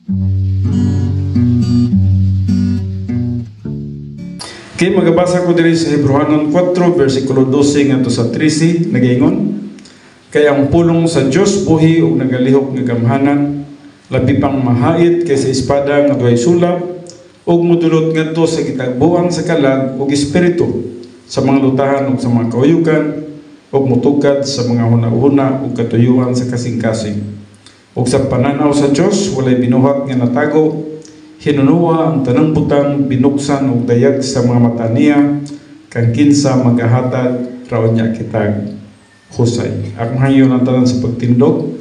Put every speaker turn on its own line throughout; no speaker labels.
Kaya magabasa ko diri sa Hebrehanon 4, versikulo 12 ngadto sa 13, nagaingon, kaya ang pulong sa Dios buhi ug nagalihok nga gamhanan, labi pang mahait kaysa espada nga duhay sulab, ug modulot ngadto sa gitagbuan sa kalag ug espiritu, sa mga lutahan ug sa mga kauyugan, ug mutugad sa mga hunahuna ug katuyuan sa kasing-kasing. Ug sa pananaw sa Dios walay binuhat nga natago, hinunuwa ang tanang butang binuksan ug dayag sa mga mata niya, kang kinsa magahatag raon niya kitag husay. Akong hayon ang tanan sa pagtindog,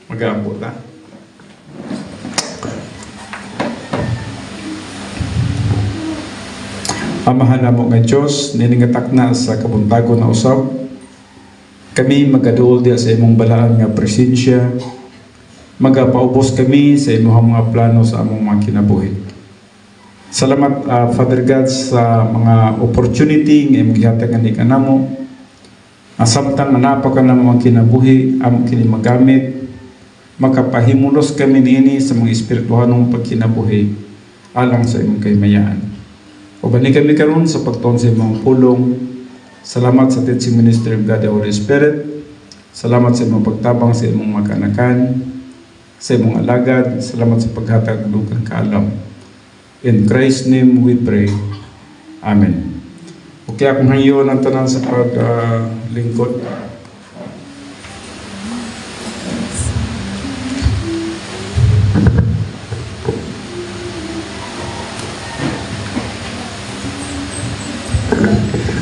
mag-aabot na. Amahan na mo nga Diyos, niningatak na sa kabuntago na usab, kami magaduol diya sa imong balaan nga presensya, magapaubos kami sa imong mga plano sa among mga kinabuhi. Salamat Father God sa mga opportunity nga imong gihatag ani kanamo. Samtang napaka na mga kinabuhi among kini magamit, makapahimulos kami niini sa mga espirituhanong pagkinabuhi alang sa imong kaymayaan. Ubani kami karon sa pagtuon sa imong pulong. Salamat sa teaching ministry of God the Holy Spirit. Salamat sa imong pagtabang sa imong mga kanakan, sa imong alagad. Salamat sa paghatag dugang kaalam. In Christ's name we pray. Amen. Okay, akong hayon ang tanan sa paglingkod.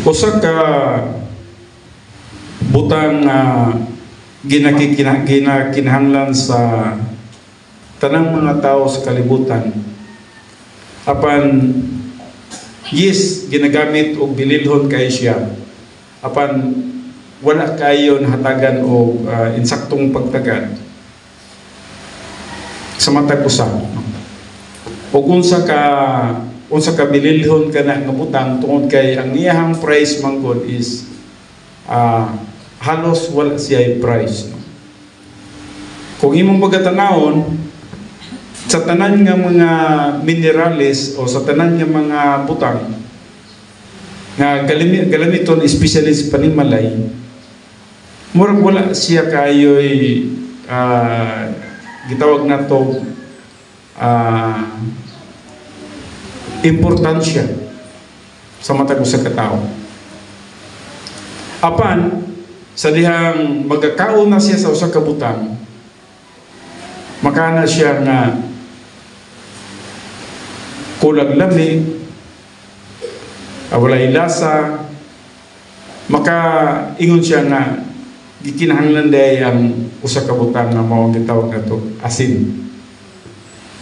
Usa ka butang ginakinahanglan sa tanang mga tao sa kalibutan. Apan yes, ginagamit og bililhon kay siya. Apan wala kayo nahatagan og insaktong pagtagad sa matag usa. Ug unsa ka bililhon kana nga butang tungod kay ang iyahang price manggod is halos wala siya price. Kung imong pagkatanawon sa tanan nga mga minerales o sa tanan nga mga butang nga galamiton especially sa panimalay, murag wala siya kayo'y gitawag na to importansya sa matag usa ka tawo. Apan sa dihang magkakaon na siya sa usa ka butang, makana siya nga kulang lami, walay lasa, maka ingon siya nga gikinahanglan day ang usa ka butang nga mao gitawag nato asin.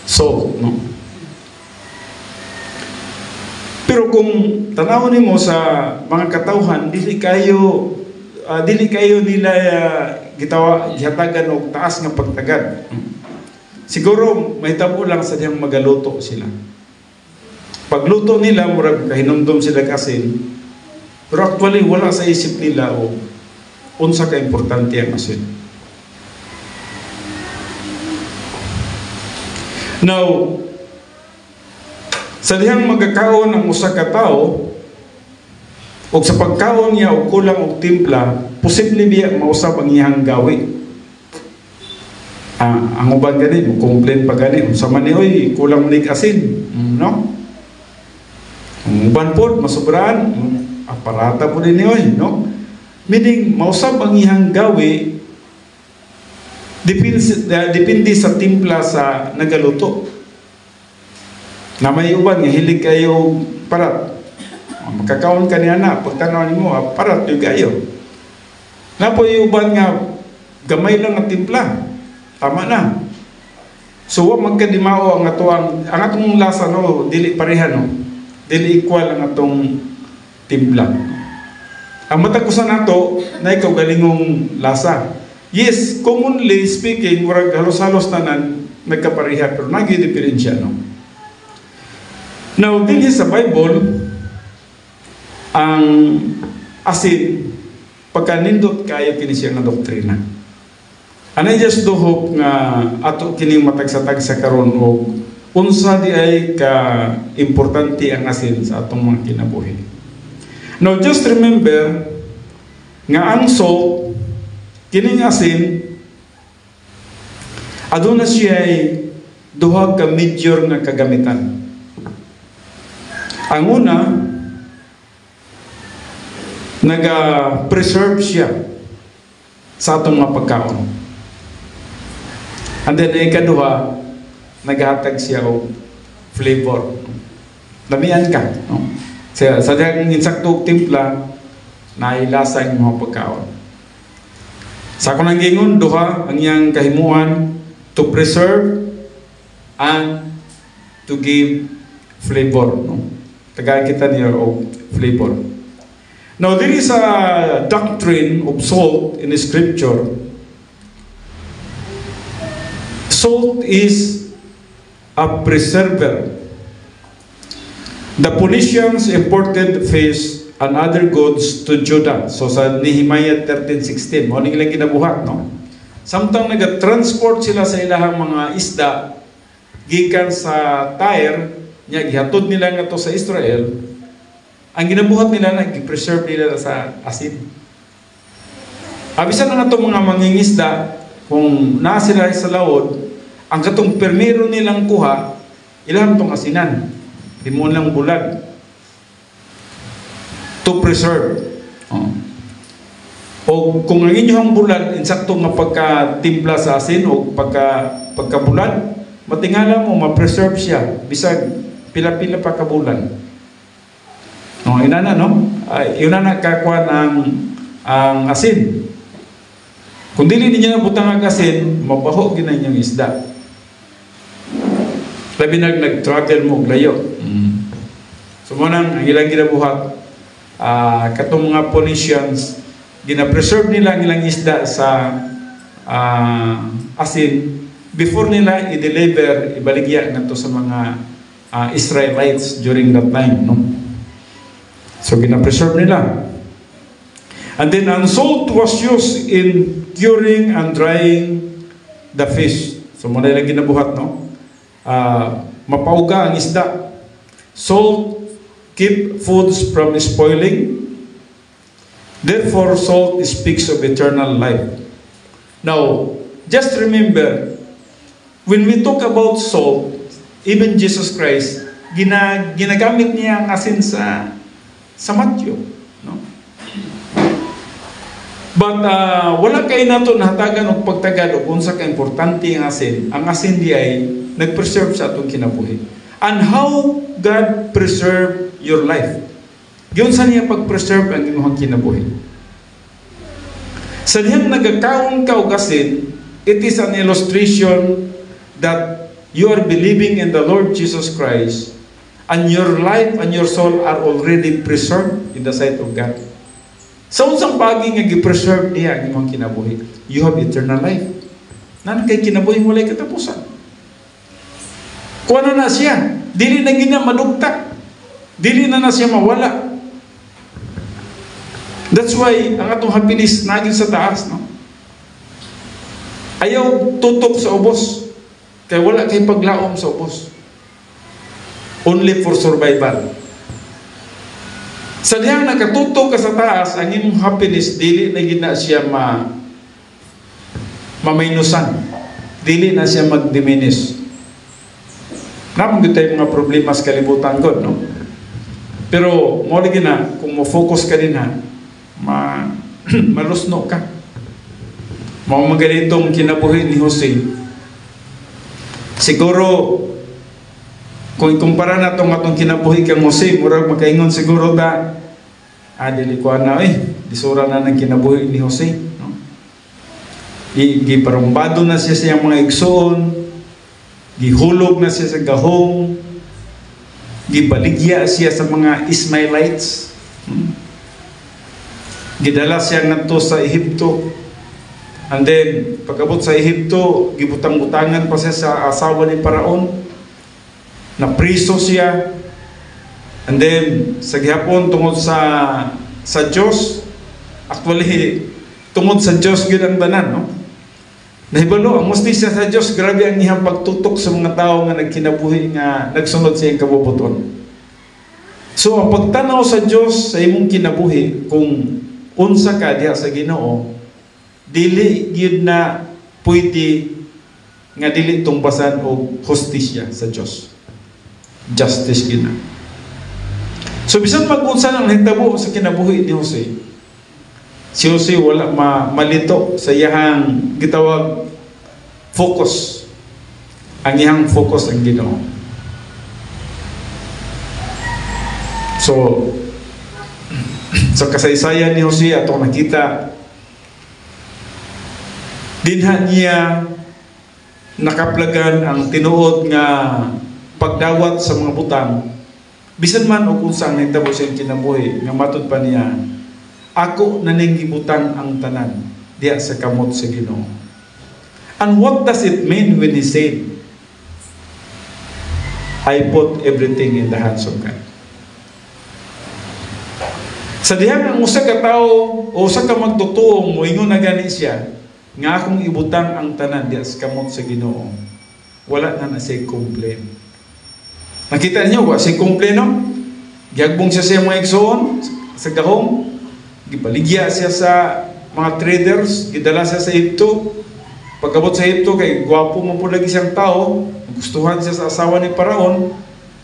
So, no. Pero kung tanawon nimo sa mga katawhan, dili kayo nila gihatagan og taas nga pagtagad. Siguro mahitabo lang sa diyang magaluto sila. Pagluto nila murag kahinumdum sila asin, pero actually wala sa isip nila o unsa ka importante ang asin. Now, sa dihang magkakaon ang usa ka tawo o sa pagkaon niya o kulang og timpla, posible biya mausab ang iyang gawi. Ang uban gani mo complain pa gani unsa man ni oy kulang nig asin, no? Ang uban pod masubraan, aparata po din ni oy, no? Meaning mausab ang iyang gawi depende sa timpla sa nagaluto. Na may uban nga hilig kayo parat, makakaon ka niya na pagtanaw nimo parat yung kayo. Na po yung uban nga gamay lang ang timpla, tama na. So wag magkadimao ang atong lasa, no, dili pareha, no, dili equal ang atong timpla. Ang matagusan nato na ikaw galingong lasa. Yes, commonly speaking, murag halos-halos tanan nagkapareha, pero nagi-diferensya, no. Now, din sa Bible, ang asin, pagkanindot kayo kini siya nga doktrina. Anay just do hope nga ato kining matagsatag sa karon og unsa di ay ka importante ang asin sa atong mga kinabuhi. Now just remember nga ang salt kining asin aduna siya ay duha ka major nga kagamitan. Ang una, naga-preserve siya sa atong mga pagkaon. And then, ikaduha, naghatag siya o flavor. Lamian ka. No? Sa dahil insaktong timpla, nailasa ang mga pagkaon. Sa akong gingon, duha, ang iyang kahimuan, to preserve and to give flavor. No? Tagay kita niya o flavor. Now, there is a doctrine of salt in the scripture. Salt is a preserver. The Phoenicians imported fish and other goods to Judah. So sa Nehemiah 13:16, mo nilang kinabuhat, no? Samtang nag-transport sila sa ilahang mga isda gikan sa Tyre, nya gihatod nila nga to sa Israel, ang ginabuhat nila na gi-preserve nila sa asin. Abisan na itong mga mangingisda, kung naa sila sa laod, ang katong permero nilang kuha, ilang itong asinan. Limon lang bulag. To preserve. O kung ang inyong bulag, insakto nga pagka-timpla sa asin o pagka-bulag, matingala mo, ma-preserve siya. Bisag, pila-pila pa kabulan. No, inana, no? Inana kakuan ang asin. Kung dili niya butang ang asin, mabaho gina niyang isda. Labi nag-travel mo, layo. So munang, ang ilang ginabuhat, katong mga Phoenicians, gina-preserve nila ang ilang isda sa asin before nila i-deliver, ibaligya nga to sa mga Israelites during that time, no? So gina-preserve nila. And then ang salt was used in curing and drying the fish. So muna lang ginabuhat, no? Mapauga ang isda. Salt keep foods from spoiling. Therefore, salt speaks of eternal life. Now, just remember, when we talk about salt, even Jesus Christ, ginagamit niya ang asin sa Matthew. No? But wala kayo nato nahatagan o pagtagalog kung sa ka-importante ang asin. Ang asin di ay nag-preserve sa atong kinabuhi. And how God preserve your life. Giyon sa niya pag-preserve ang inyong kinabuhi. Sa niyang nagakaon ka o asin, it is an illustration that you are believing in the Lord Jesus Christ and your life and your soul are already preserved in the sight of God. Sa unsang pagi nga gi-preserve niya ang imong kinabuhi, you have eternal life. Nan kay kinabuhi mo lay katapusan. Kuha na siya, dili na gina madugta, dili na siya mawala. That's why ang atong happiness naging sa taas, no? Ayaw tutok sa ubos. Kaya wala kay paglaom sa ubos. Only for survival. Sa diyang nakatutok ka sa taas, ang imong happiness, dili na gina siya mamainusan. Dili na siya mag-diminish. Naman tayo mga problema sa kalibutan ko, no? Pero, mo lagi na, kung mo-focus ka din ha, malusno ka. Mga magalintong kinabuhi ni Jose. Siguro, kung ikumpara na atong kinabuhi kang Jose, murag makaingon siguro ta, dili ko na disura na ng kinabuhi ni Jose. No? Giparumbado na siya sa mga igsoon, gihulog na siya sa gahong, gibaligya siya sa mga Ismailites, gidala siya ngadto sa Ehipto, and then pagabot sa Ehipto, gibutang-butangan pa siya sa asawa ni Paraon, na priso siya, and then sa gihapon tungod sa Diyos, actually tungod sa Diyos gyud ang tanan, no? Nahibalo, ang mustisya sa Diyos, grabe ang iyang pagtutok sa mga tao nga nagkinabuhi nga nagsunod sa iyang kabubuton. So, ang pagtanaw sa Diyos sa imong kinabuhi, kung unsa ka diha sa Ginoo, dili gyud na pwede nga dili tumbasan og hustisya sa Diyos. Justice gyud na. So, bisan mag-unsa ang hitabo sa kinabuhi ni Jose, si Jose wala malito sa iyang gitawag focus. Ang iyang focus ang Ginoo. So, sa kasaysayan ni Jose ato nakita dinha niya nakaplagan ang tinuod nga pagdawat sa mga butang. Bisan man o kung saan nagtabo sa kinabuhi nga matud pa niya, ako naning gibutang ang tanan diya sa kamot sa Ginoo. And what does it mean when he said, I put everything in the hands of God? Sa dihang ang usa ka tawo o usa ka magtutuong moingon na gani siya nga akong ibutang ang tanan diya sa kamot sa Ginoo, wala na siya complain. Nakita niyo wa siya complain, no? Gihagbong siya sa mga igsoon sa gahom, gibaligya siya sa mga traders, gidala siya sa Egypto. Pagkabot sa Egypto kay gwapo mo po lagi siyang tao, gustuhan siya sa asawa ni Paraon,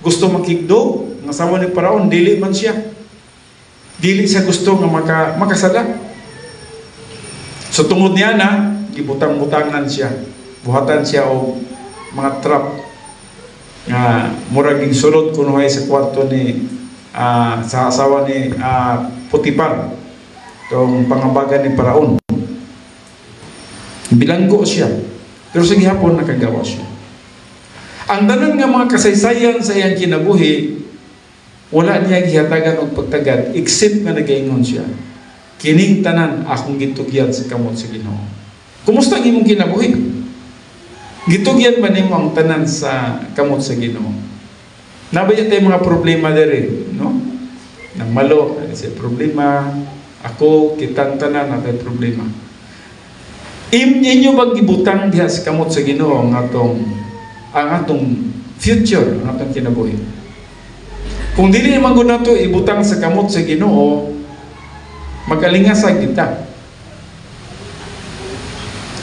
gusto makigdo ang asawa ni Paraon, dili man siya. Dili siya gusto nga makasala. So tungod niya na, gibutang-butangan siya. Buhatan siya o mga trap nga muraging sulod kunuhay sa kwarto ni sa asawa ni Potiphar, itong pangabagan ni Paraon. Bilanggo siya, pero sa gihapon nakagawa siya. Ang tanan nga mga kasaysayan sa iyang kinabuhi, wala niya gihatagan og pagtagad except nga nagaingon siya, kining tanan akong gitugyan sa kamot sa Ginoo. Kumusta ang imong kinabuhi? Gitugyan ba nimo ang tanan sa kamot sa Ginoo? Nabayan tayo mga problema dere, no? Nang malo, kasi problema, ako, kitang tanan, natay problema. Inyo bang gibutang diha sa kamot sa Ginoo ang atong future, ang atong kinabuhi? Kung dili naman ko na ito ibutang sa kamot sa Ginoo, magalingasag kita.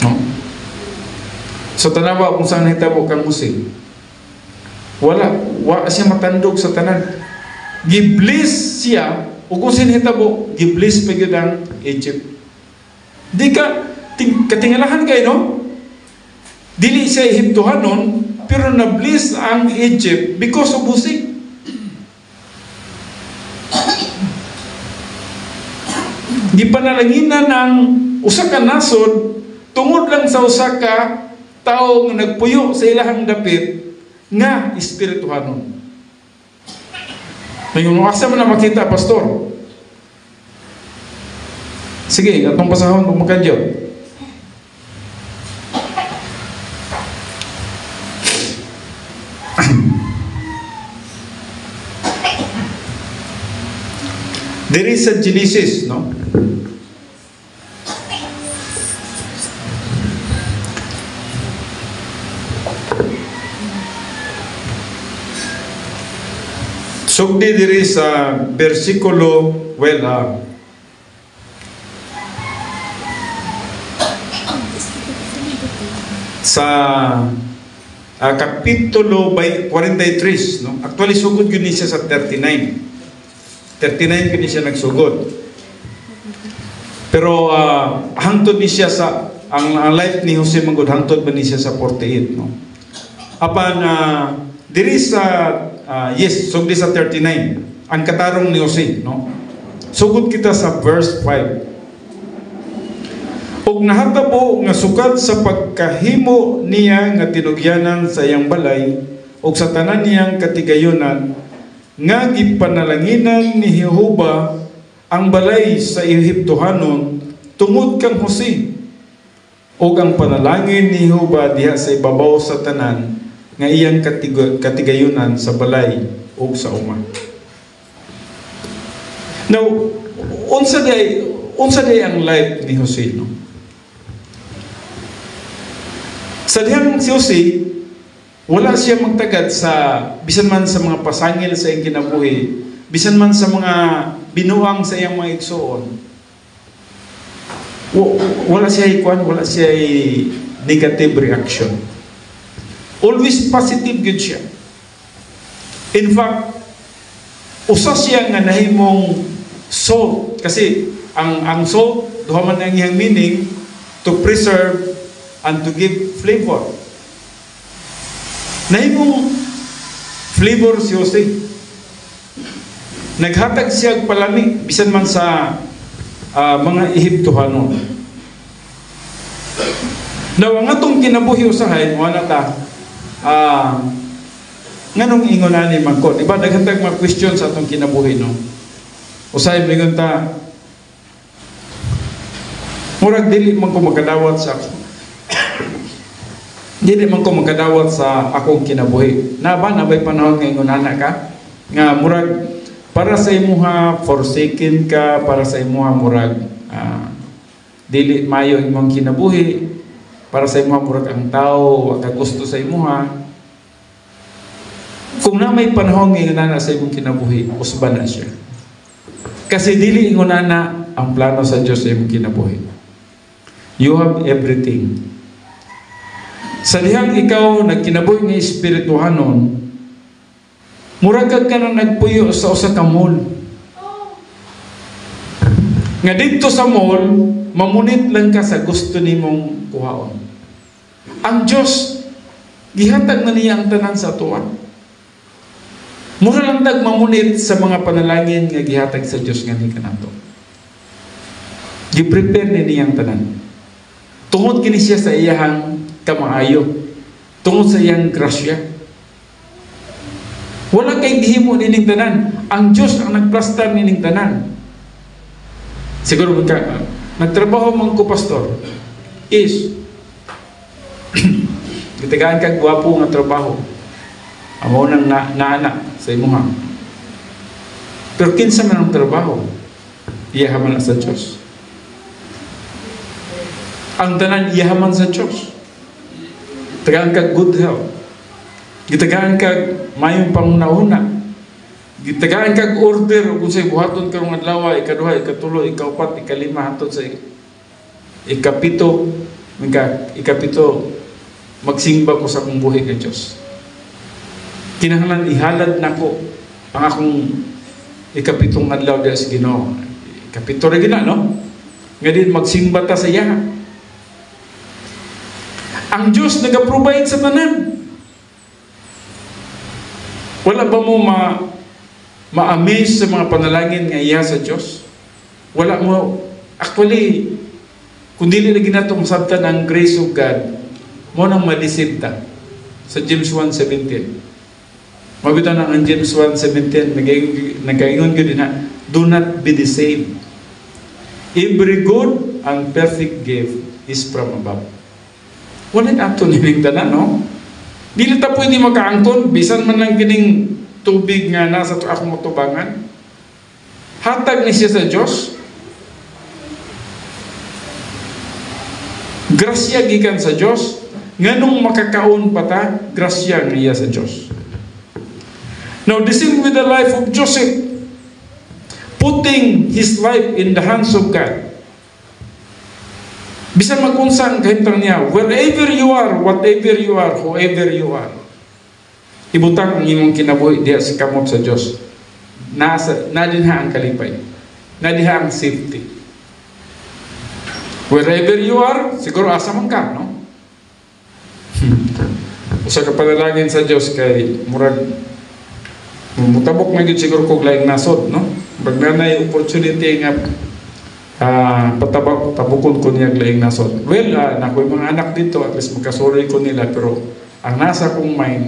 No? So tanawa kung saan hitabo kang musik, wala siya matandog sa tanan. Giblis siya, o kung saan hitabo, giblis pa yun ang Egypt. Di ka, katingalahan kayo, no? Dili siya Egyptohanon, pero nablis ang Egypt because of musik. Gipanalanginan ng usa ka nasod tungod lang sa usa ka tawo nga nagpuyo sa ilahang dapit nga espirituhanon. Ngayon, asa man na makita, pastor? Sige, atong pasahon kung makadyo. There is a Genesis, no? Sugdi diri sa versikulo, sa kapitulo 43, no? Actually sugod yun siya sa 39 yun siya nagsugod, pero hangtod ni siya sa ang life ni Jose Mangud, hangtod ba ni siya sa 48, no? Apan diri sa sugdi sa 39 ang katarong ni Jose, no? Sugod kita sa verse 5. Og nahatabo nga sukad sa pagkahimo niya nga tinugyanan sa iyang balay og sa tanan niyang katigayonan nga gipanalanginan ni Jehova ang balay sa Ehiptohanon tungod kang Jose, og ang panalangin ni Jehova diha sa ibabaw sa tanan nga iyang katigayunan sa balay ug sa uma. Now, unsa day ang life ni Jose, no? Sa dihang si Jose, wala siya magtagad sa bisan man sa mga pasangil sa iyang kinabuhi, bisan man sa mga binuang sa iyang mga igsoon. Wala siya ikuan, wala siya negative reaction. Always positive good siya. In fact, usa siya nga nahimong salt, kasi ang salt duha man ang iyang meaning, to preserve and to give flavor. Nahimong flavor si Jose. Naghatag siya palami bisan man sa mga Ehiptohanon. Now, ang atong kinabuhi usahay, wala ta, nganong ingonan ni Mangkot. Diba, naghatag mga question sa atong kinabuhi, no? Usahay, mingon ta, murag dili man ko magkadawat sa dili man ko magkadawat sa akong kinabuhi. Nabay panahon nga ingonana ka, nga murag, para sa imuha, forsaken ka, para sa imuha, murag, dili mayo imong kinabuhi, para sa imuha, murag ang tao, kagusto sa imuha. Kung na may panahon nga ingonana sa imong kinabuhi, usban na siya. Kasi dili ingonana ang plano sa Diyos sa imong kinabuhi. You have everything. Sa dihang ikaw nagkinabuhi nga espirituhanon, murag ka na nagpuyo sa usa ka mall. Nga dito sa mall, mamunit lang ka sa gusto nimong kuhaon. Ang Diyos, gihatag na niya ang tanan sa tuwa. Mura lang mamunit sa mga panalangin nga gihatag sa Diyos nga ni kanato. Gi-prepare ni niyang tanan. Tungod kini siya sa iyang kamaayo, tungod sa iyang grasya. Wala kay gihimo nining tanan. Ang Diyos ang nagplastar nining tanan. Siguro nagtrabaho man ko, pastor, is gitagaan kag gwapo nga trabaho. Amo nang naana sa imuha. Pero kinsa man ang trabaho, iyahaman sa Diyos. Ang tanan iyahaman sa Diyos. Tagaan kag good health. Gitagaan kag mayong pangunahuna. Gitagaan kag order kung sa'y buhaton karong adlaw, ikaduha, ikatulo, ikaupat, ikalima, hantod sa ikapito, magsimba ko sa akong buhay ng Diyos. Kinahanglan ihalad nako ang akong ikapitong adlaw dahil sa Ginoo. Ikapito rin gina, no? Nga din magsimba ta sa iya. Ang Diyos nag-provide sa tanan. Wala ba mo ma-amaze sa mga panalangin nga iya sa Diyos? Wala mo, actually, kung dili na ginatong sabtan ang grace of God, mo nang madisip ta sa James 1:17. Mabito na ang James 1:17, nag-ingon ko din ha, do not be deceived. Every good and perfect gift is from above. Wala ato niling tanan, no? Dili ta pwede makaangkon, bisan man lang kining tubig nga nasa akong matubangan. Hatag ni siya sa Diyos. Grasya gikan sa Diyos. Nganong makakaon pa ta, grasya niya sa Diyos. Now, the same with the life of Joseph. Putting his life in the hands of God. Bisan magunsan kahintang niya, wherever you are, whatever you are, whoever you are, ibutang ang imong kinabuhi diha sa kamot sa Diyos. Nadinha ang kalipay. Nadinha ang safety. Wherever you are, siguro asa man ka, no? Usa ka panalangin sa Diyos kay murag mutabok na gyud siguro kog laing nasod, no? Pag nanay opportunity nga patabukon ko niya laing nasod. Well, nakoy mga anak dito, at least magkasorry ko nila, pero ang nasa kong mind,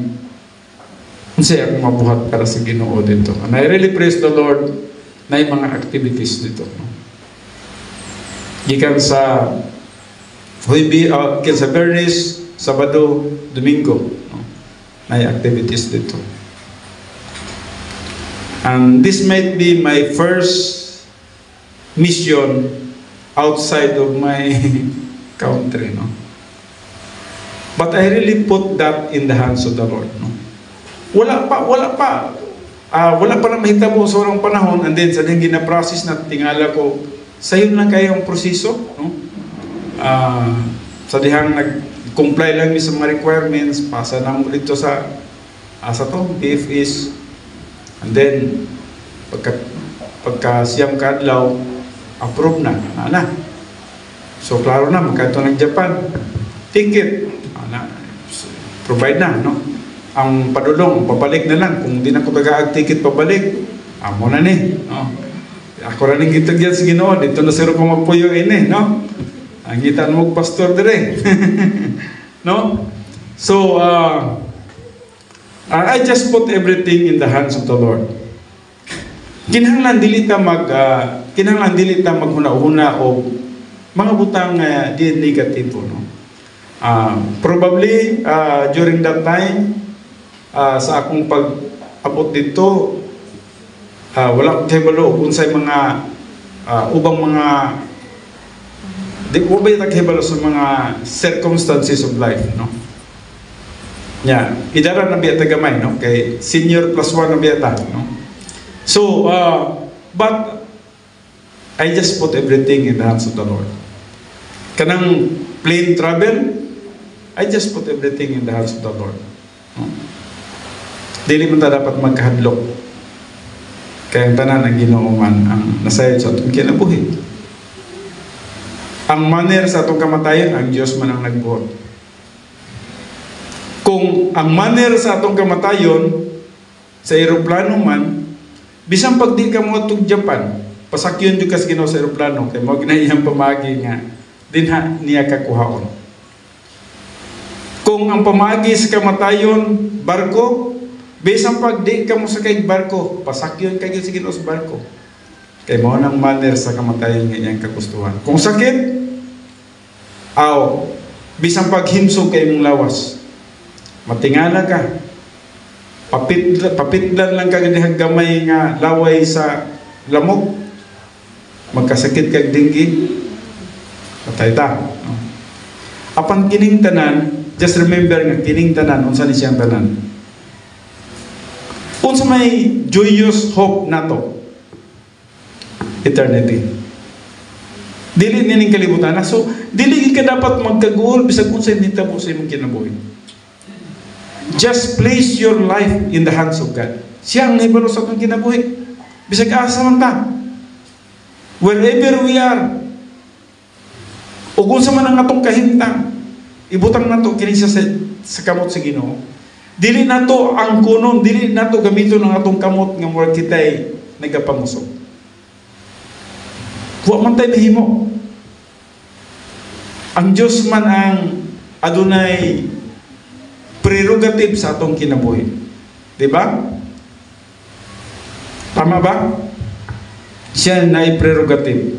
unsay akong mabuhat para sa Ginoo dito. And I really praise the Lord na yung mga activities dito, no? Gikan sa sa Bernice, Sabado, Domingo, no? Na yung activities dito. And this might be my first mission outside of my country, no? But I really put that in the hands of the Lord. No? Wala pa na mahitabo sa orang panahon, and then sa din gina-process na tingala ko, sayo lang kayo ang proseso. No? Sa dihang nag-comply lang sa mga requirements, pasa na mo dito sa BFS, and then pagka siyam kadlaw, approve na. So klaro na, magkanto ng Japan, ticket, provide na, no? Ang padulong, pabalik na lang. Kung di na ko tagaag ticket pabalik, amo na ni, no? Ako rin yung gitag yan sa Ginoo, dito na siro ko magpuyo ini, no? Ang gitaan mo pastor dire. No? So, I just put everything in the hands of the Lord. Kinahanglan dili ta maghuna-huna o mga butang di negatibo, no? Probably during that time sa akong pag-abot dito, wala ko kahibalo unsay mga ubang mga di ko ba kahibalo sa mga circumstances of life, no? Idara na biya tagamay, no? Kay senior plus 1 na biya ta, no? So, but I just put everything in the hands of the Lord. Kanang plane travel, I just put everything in the hands of the Lord. No? Dili mo ta dapat magkahadlok. Kaya ang tanan ng Ginoo man ang nasayod sa atong kinabuhi. Ang manner sa atong kamatayon, ang Diyos man ang nagbuhat. Kung ang manner sa atong kamatayon sa eroplano man, bisan pag di ka mo itong Japan, pasakyon di ka sa Ginoo sa eroplano, kaya mo ginayang pamagi nga, dinha niya kakuhaon. Kung ang pamagi sa kamatayon, barko, bisan pag di ka mo sakay barko, pasakyon kayo sa Ginoo sa barko. Kaya mo nang manner sa kamatayon nga iyang kagustuhan. Kung sakit, bisan pag himsog kayo mong lawas, matingala ka, papitlan lang ka ganihang gamay nga laway sa lamok, magkasakit kag dinggi, patay ta. No? Apan kining tanan, just remember nga kining tanan, unsa ni siyang tanan? Unsa may joyous hope nato? Eternity. Dili nining kalibutan na. So, dili ka dapat magkaguol bisag unsa ni tabo sa imong kinabuhi. Just place your life in the hands of God. Siya ang nahibalo sa atong kinabuhi. Bisag asa man ta. Wherever we are. O kung sa man ang atong kahintang, ibutang nato kini sa kamot sa Ginoo. Dili nato ang kunon, dili nato gamiton ang atong kamot nga murag kitay nagapamusok. Wa man tayo mahimo. Ang Diyos man ang adunay prerogative sa atong kinabuhi. Diba? Tama ba? Siya na prerogative.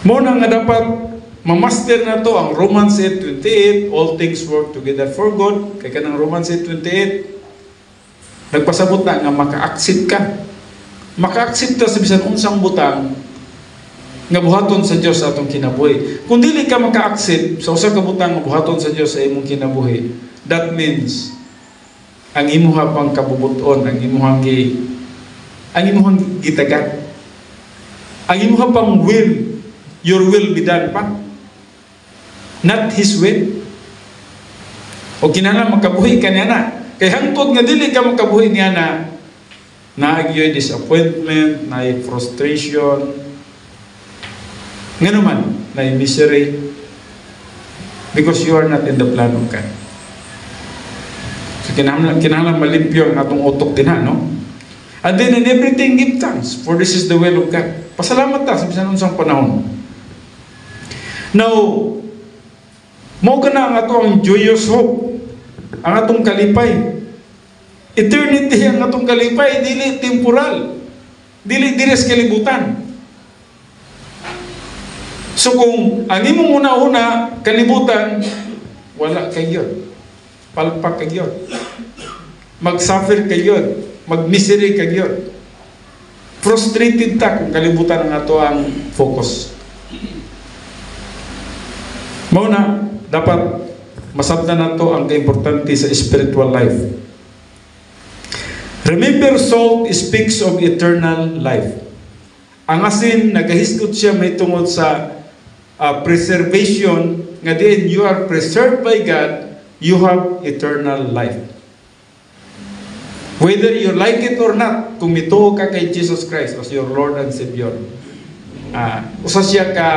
Muna nga dapat mamaster na to ang Romans 8:28, all things work together for good. Kaya kanang Romans 8:28, nagpasabot na nga maka-accept ka. Maka-accept ka sa bisan unsang butang nga buhaton sa Dios sa atong kinabuhi. Kung dili ka maka-accept sa usa ka butang nga buhaton sa Dios sa imong kinabuhi, that means ang imuha pang kabubuton, ang imuhang gitagat, ang imuha pang will, your will be done pa, not His will. O kinahanglan makabuhi ka niya na. Kay hangtod nga dili ka makabuhi niya na naagyoy disappointment, naay frustration, nga naman, naay misery, because you are not in the plan of God. So kinahanglan malimpyo ang atong utok din, no? And then in everything give thanks, for this is the will of God. Pasalamat ta sa bisan unsang panahon. Now, mo kana ang atong joyous hope, ang atong kalipay. Eternity ang atong kalipay, dili temporal. Dili sa kalibutan. So kung ang imong una-una kalibutan, wala kayo. Palpak kayo. Mag-suffer kayo. Mag-misery kayo. Frustrated ta kung kalibutan ang ato ang focus. Mauna, dapat Masabtan na to ang kaimportante sa spiritual life. Remember, salt speaks of eternal life. Ang asin, nagahisgot siya may tungod sa preservation, nga din, you are preserved by God, you have eternal life. Whether you like it or not, kung mituo ka kay Jesus Christ as your Lord and Savior. Usa siya ka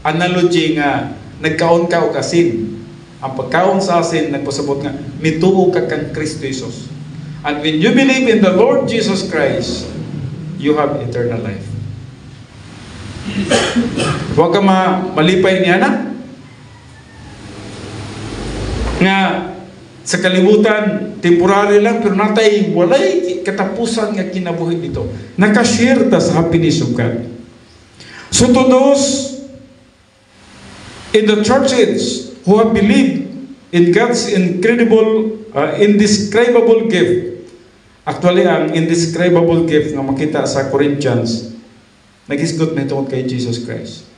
analogy nga, nagkaon ka o kasin. Ang pagkaon sa asin, nagpasabot nga, mituo ka kang Kristo Jesus. And when you believe in the Lord Jesus Christ, you have eternal life. Huwag ka malipay niya na. Nga, sa kalibutan, temporary lang, pero natay, walay katapusan nga kinabuhi dito. Nakashare ta sa happiness of God. So to those in the churches who have believed in God's incredible, indescribable gift. Actually, ang indescribable gift nga makita sa Corinthians, nag-isgot na itong kay Jesus Christ.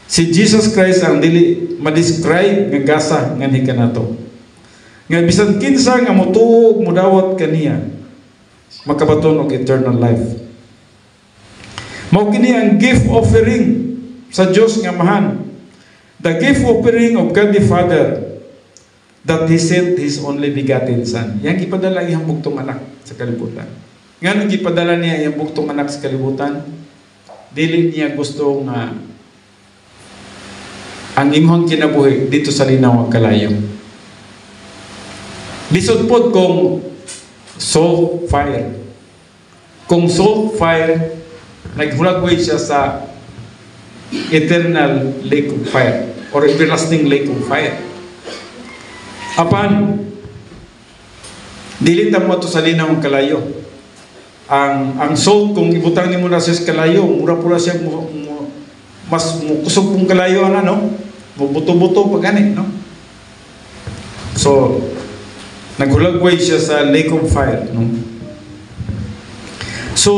Si Jesus Christ ang dili ma-describe nga gasa nga hika nato. Nga bisan kinsa nga motuog mudawat kaniya, makabaton og eternal life. Mao kini ang gift offering sa Dios nga mahan. The gift offering of God the Father, that He sent His only begotten Son. Yang ipadala iyang bugtong anak sa kalibutan. Nga nang ipadala niya iyang bugtong anak sa kalibutan, dili niya gusto nga ang imong kinabuhi dito sa linaw ang kalayo. Lisod pod kung salt fire. Kung salt fire, naghulagway siya sa eternal lake of fire or everlasting lake of fire. Apan, dili ta mo to sa linaw ang kalayo. Ang salt, kung ibutang nimo na sa kalayo, mura pula siya mas kusog pong kalayo na, no? Buto-buto pag gani, no? So, naghulagway siya sa lake of fire, no? So,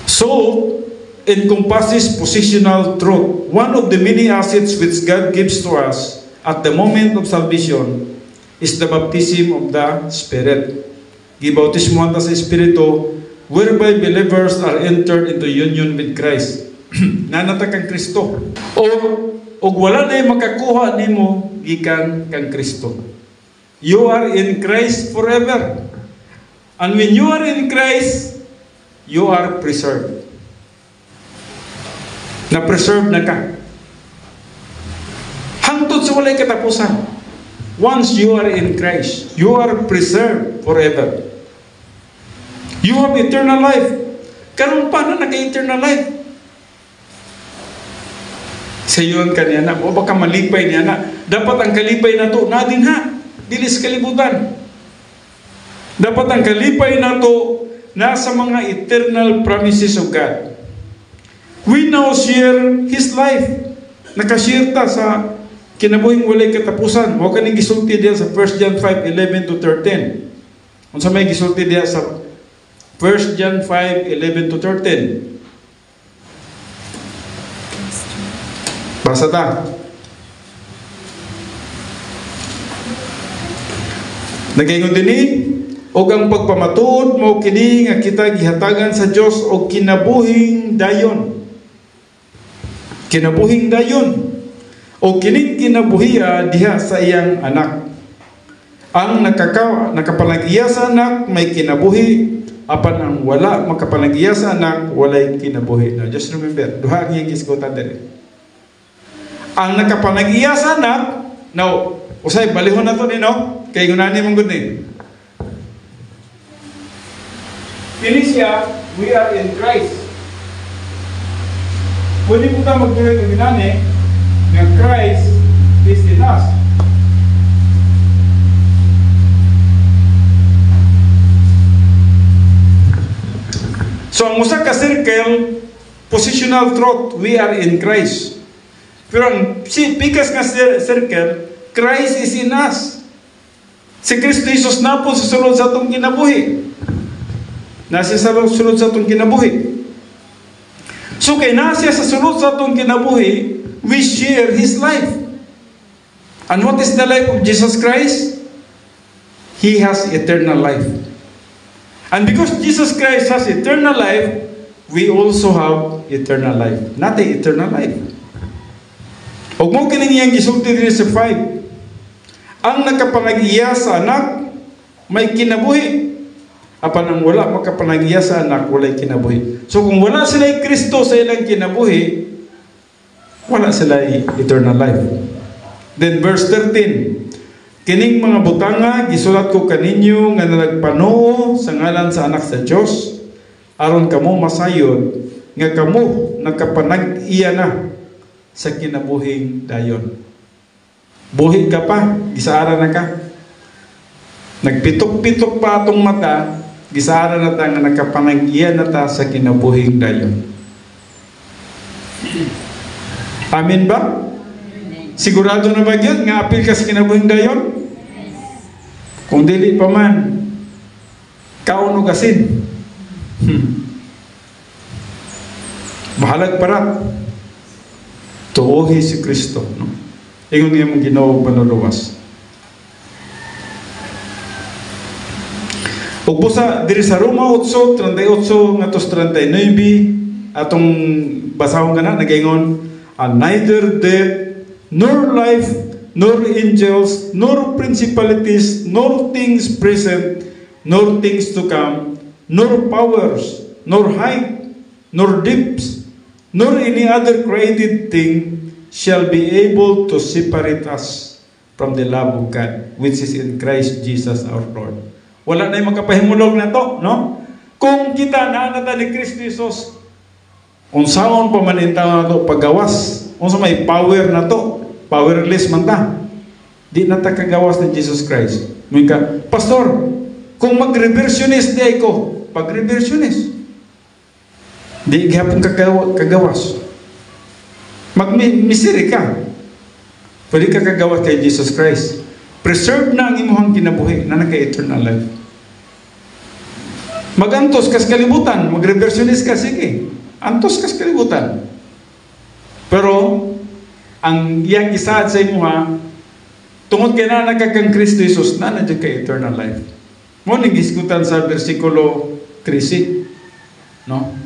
salt encompasses positional truth. One of the many assets which God gives to us at the moment of salvation is the baptism of the Spirit. Gibautismuhan ta sa Espiritu, whereby believers are entered into union with Christ. Nanata kang Kristo. O wala na makakuha nimo gikan kang Kristo. You are in Christ forever. And when you are in Christ, you are preserved. Na-preserve na ka. Hangtod sa walay katapusan. Once you are in Christ, you are preserved forever. You have eternal life. Karon pa na naka-eternal life. Sa iyon kaniya na, o baka malipay niya na, dapat ang kalipay na to, na din ha, dilis kalibutan. Dapat ang kalipay na to, nasa mga eternal promises of God. We now share His life. Nakashare ta sa kinabuhing walay katapusan. Huwag ka nang gisulti diya sa 1 John 5:11 to 13. Kung sa may gisulti diya sa 1 John 5:11 to 13. Basa ta. Nagaingon din og ang pagpamatuod mao kini nga kita gihatagan sa Dios og kinabuhing dayon. Kinabuhing dayon. O kining kinabuhiya diha sa iyang anak. Ang nakapalagiya sa anak may kinabuhi, apan ang wala makapalagiya sa anak walay kinabuhi. Now just remember, duha ang iyang isgutan diri. Ang nakapalagiya sa anak, now usay balihon na to ni, no? Kay gunani mong gud ni. Felicia, we are in Christ. Pwede po tayo magdulay ng ginani na Christ is in us. So ang usa ka circle, positional truth, we are in Christ. Pero ang pikas nga circle, Christ is in us. Si Kristo Jesus na po sa sulod sa itong kinabuhi. Nasa sa sulod sa itong kinabuhi. So kay nasa sa sulod sa itong kinabuhi, we share His life. And what is the life of Jesus Christ? He has eternal life. And because Jesus Christ has eternal life, we also have eternal life. Not the eternal life. Huwag mo kiningiyang gisulti din sa 5. Ang nakapanag-iya sa anak, may kinabuhi. Apan ang wala makapanag-iya sa anak, wala'y kinabuhi. So kung wala sila'y Kristo sa ilang kinabuhi, wala sila'y eternal life. Then verse 13, kining mga butanga, gisulat ko kaninyo nga nagpanuo sa ngalan sa anak sa Diyos, aron kamo masayod, nga kamo nakapanag-iya na sa kinabuhing dayon. Buhi ka pa, gisaara na ka. Nagpitok-pitok pa atong mata, gisaara na ta nga nakapanag-iya na ta sa kinabuhing dayon. Amin ba? Sigurado na ba yun? Nga apil ka sa kinabuhing dayon? Kung dili pa man, kauno kasin. Bahalag parat. Tuohi si Kristo. No? Ingon nga mong ginawag panuluwas. Ug busa diri sa Roma 8:38 ngadto 39 atong basahon kana nagaingon, and neither death nor life nor angels nor principalities nor things present nor things to come nor powers nor height nor depths nor any other created thing shall be able to separate us from the love of God which is in Christ Jesus our Lord. Wala na yung magkapahimulog na to, no? Kung kita naanata ni Kristo Jesus, unsaon pa man intaw na to paggawas, unsa may power na to, powerless man ta. Di na ta kagawas ni Jesus Christ. Mga pastor, kung mag-reversionist di ko, pag-reversionist, di gihapon kagawas. Magmisiri ka. Pwede ka kagawas kay Jesus Christ. Preserve na ang imuhang kinabuhi na naka-eternal life. Magantos kas kalibutan, mag-reversionist ka, sige. Antos kas kalibutan. Pero, ang iyang isaad sa imuha, tungod kay na nagkakang Kristo Jesus, na nandiyan kay eternal life. Mo ning gisgutan sa versikulo 13. No?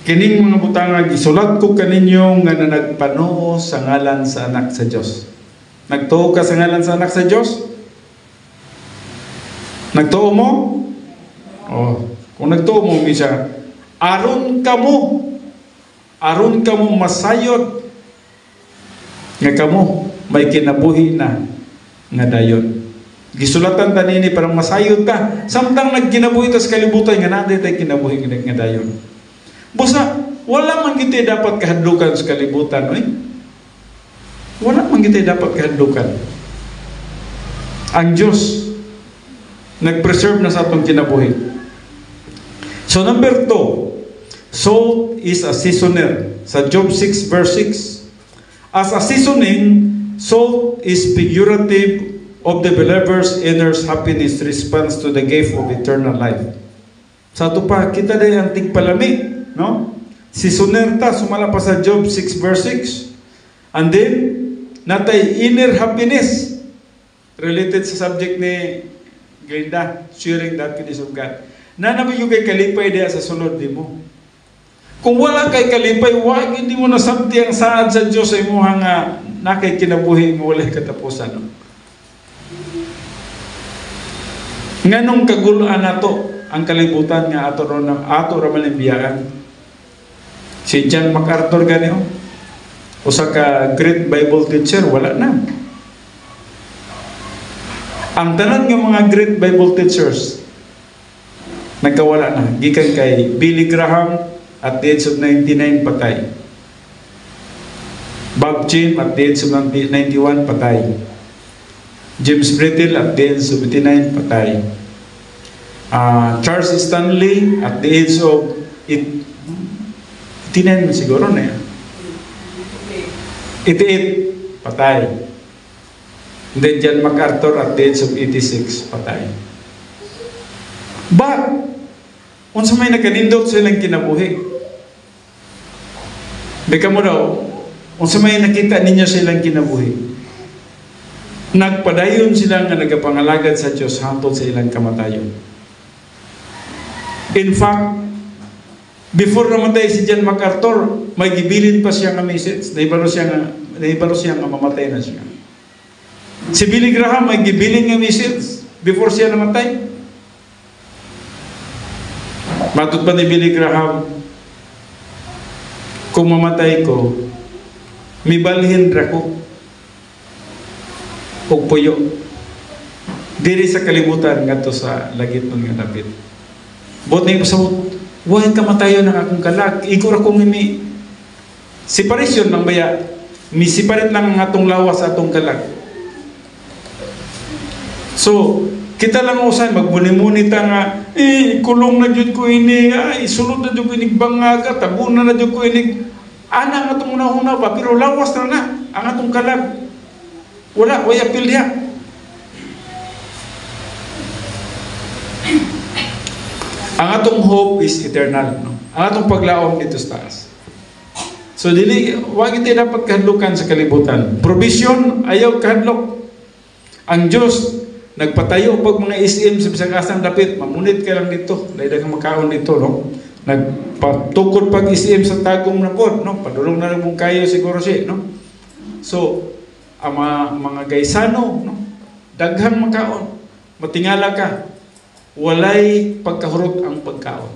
Kining mga butanga, gisulat ko kaninyo nga nagpanuo sa ngalan sa anak sa Diyos. Nagtuo ka sa ngalan sa anak sa Diyos? Nagtuo mo? Oh, kung nagtuo mo, misa, aron ka mo masayod, nga kamo, may kinabuhi na, nga dayon. Gisulatan ta nini parang masayod ka, samtang nagkinabuhi ta sa kalibutan, nga natin tayo kinabuhi nga dayon. Busa, wala man kita dapat kahadlukan sa kalibutan, eh? Wala man kita dapat kahadlukan. Ang Diyos nag-preserve na sa atong kinabuhi. So number 2, salt is a seasoner. Sa Job 6 verse 6, as a seasoning, salt is figurative of the believer's inner happiness response to the gift of eternal life. Sa ito pa, kita day ang tigpalami, no? Seasoner ta, sumala pa sa Job 6 verse 6. And then, natay inner happiness related sa subject ni Glenda, sharing that goodness of God. Na naman yung kay kalipay diya sa sunod di mo. Kung wala kay kalipay, wag hindi mo nasabti ang saad sa Diyos ay mo nga nakay kinabuhi mo wala katapusan. No? Nganong kaguluan nato ang kalibutan nga ato raman ang biyaan. Si John MacArthur ganyo, usa ka great Bible teacher, wala na. Ang tanan ng mga great Bible teachers, nagkawala na. Gikan kay Billy Graham at the age of 99, patay. Bob Jim at the age of 91, patay. James Brittle at the age of 89, patay. Charles Stanley at the age of 89 siguro na yan. 88, patay. And then John MacArthur at the age of 86, patay. But, unsa may nakanindot sa ilang kinabuhi? Beka mo daw, unsa may nakita ninyo sa ilang kinabuhi? Nagpadayon sila nga nagapangalagad sa Dios hangtod sa ilang kamatayon. In fact, before namatay si John MacArthur, may gibilin pa siya nga message. Naibalo siya nga mamatay na siya. Si Billy Graham may gibilin nga message before siya namatay. Matut pa ni Billy Graham, kung mamatay ko, mibalhin ra ko og puyo diri sa kalibutan ngadto sa lagit ng nga dapit. Bot na pasabot, huwag kamatayon ng akong kalag. Igor akong imi separation ng baya. Misiparit lang ang atong lawas sa atong kalag. So, kita lang usan, magbuni-muni ta nga, kulong na dyan ko ini, isulod na dyan ko inig bangaga, tabunan na dyan ko inig, ana ang atong una-una ba, pero lawas na ang atong kalag. Wala, way apil diha. Ang atong hope is eternal, no? Ang atong paglaom dito sa taas. So dili, wag ito dapat kahadlukan sa kalibutan. Provision, ayaw kahadlok. Ang Diyos nagpatayo pag mga SM sa bisag asang dapit, mamunit ka lang dito, dahil kang makaon dito, no? Nagpatukod pag SM sa tagong na pod, no? Padulong na lang mong kayo siguro siya, no? So ang mga gaysano, no? Daghang makaon, matingala ka, walay pagkahurot ang pagkaon.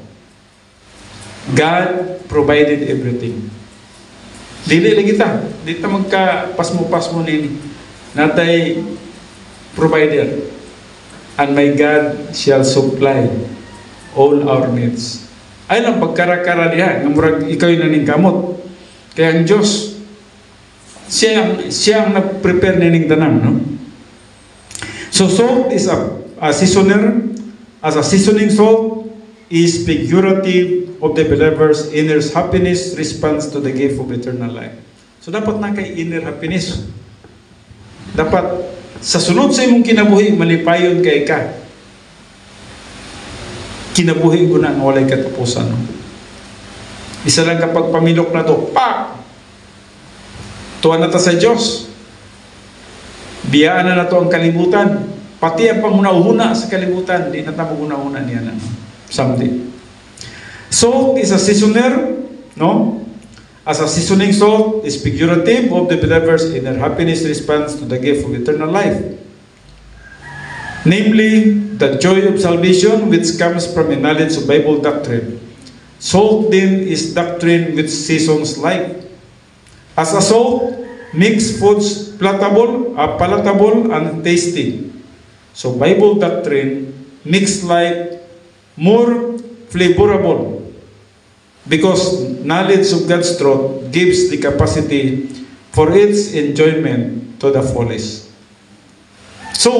God provided everything. Dili lagi ta, di ta magka-pasmo-pasmo nini. Natay provider, and my God shall supply all our needs. Ay lang pagkara-kara diha, nga murag ikaw yung naning kamot. Kaya ang Diyos, siya ang nag-prepare nining tanan, no? So salt is a seasoner. As a seasoning salt is figurative of the believer's inner happiness response to the gift of eternal life. So dapat na kay inner happiness. Dapat sa sunod sa imong kinabuhi, malipayon kay ka. Kinabuhi ko na ang walay katapusan. No? Isa lang kapag pamilok na to, tuwa na ta sa Diyos. Biyaan na to ang kalibutan. Pati ang panghuna-huna sa kalibutan, di na tayo huna-huna niya na. Someday. Salt is a seasoner, no? As a seasoning salt is figurative of the believer's inner happiness response to the gift of eternal life. Namely, the joy of salvation which comes from a knowledge of Bible doctrine. Salt then is doctrine which seasons life. As a salt, makes foods palatable and tasty. So Bible doctrine makes life more flavorable because knowledge of God's truth gives the capacity for its enjoyment to the fullest. So,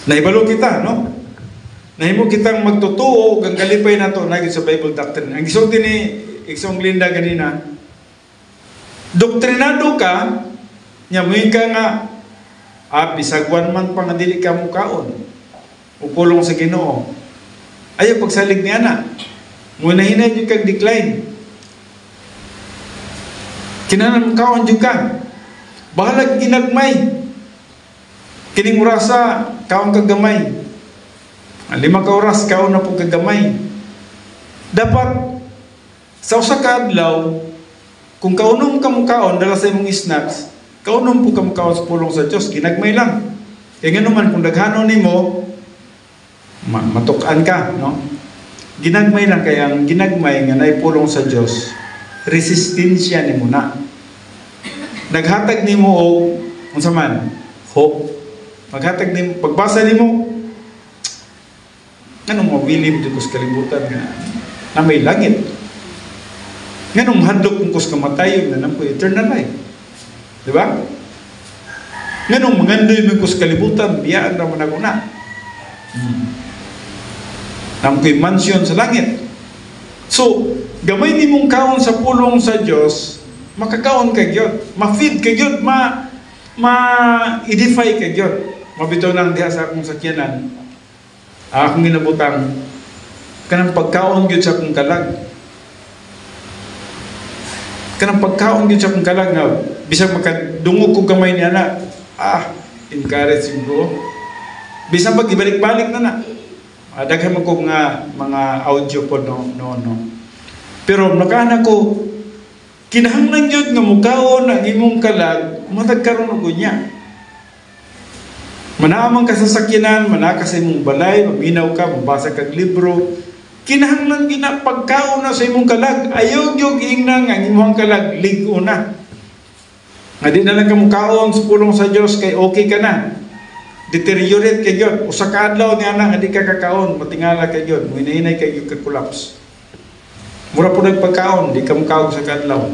naibalo kita, no? Nahimo kitang magtutuo, ang kalipay na to, naging sa Bible doctrine. Ang gisulti ni Iksong Linda ganina, doktrinado ka, nyamuin ka nga, bisagwan man pa nga dili ka mukaon, ukulong sa Ginoo. Ayaw pagsalig niya na. Muna hinay yung kag decline. Kinanan mukaon yung ka. Bahalag ginagmay. Kining urasa, kaon kagamay. 5 ka oras, kaon na po kagamay. Dapat, sa usa ka adlaw, kung kaunom ka mukaon, dala sa imong snacks, kaunom po ka mukaon sa pulong sa Diyos, ginagmay lang. Kaya nga naman, kung daghanon nimo, matukan ka, no? Ginagmay lang, kaya ang ginagmay nga naipulong sa Diyos, resistensya ni mo na. Naghatag nimo og unsa man, hope. Maghatag nimo, pagbasa nimo, nganong mabilib dito sa kalibutan nga na may langit. Nganong handog kung kus kamatayon na nang eternal life. Diba? Nganong mangandoy mo kus kalibutan, biyaan naman ako na. Namkoy mansion sa langit. So, gamay ni mong kaon sa pulong sa Diyos, makakaon ka gyud, ma-feed ka gyud, ma-edify ka gyud. Mabitaw nang diha sa akong sakyanan, akong ginabutang, kanang pagkaon gyud sa akong kalag. Kanang pagkaon gyud sa akong kalag nga, bisag makadungog ko gamay niya na, encourage ko. Bisan pag ibalik-balik na. Daghan man ko mga audio po no. Pero nakana ko, kinahanglan yun nga mukaon ang imong kalag, matagkaroon ko niya. Manaamang ka sa sakinan, manaka sa imong balay, maminaw ka, mabasa kag libro, kinahanglan pagkaon na sa imong kalag, ayaw yung ingnan ang imong kalag, ligo na. Nga di na lang ka mukaon sa pulong sa Diyos, kay okay ka na. Deteriorate kay Diyos. Usa ka adlaw niya na, hindi ka kakaon, matingala kay Diyos, muinainay kay Diyos ka-collapse. Mura po nagpagkaon, di ka mukhaog sa kadlaw.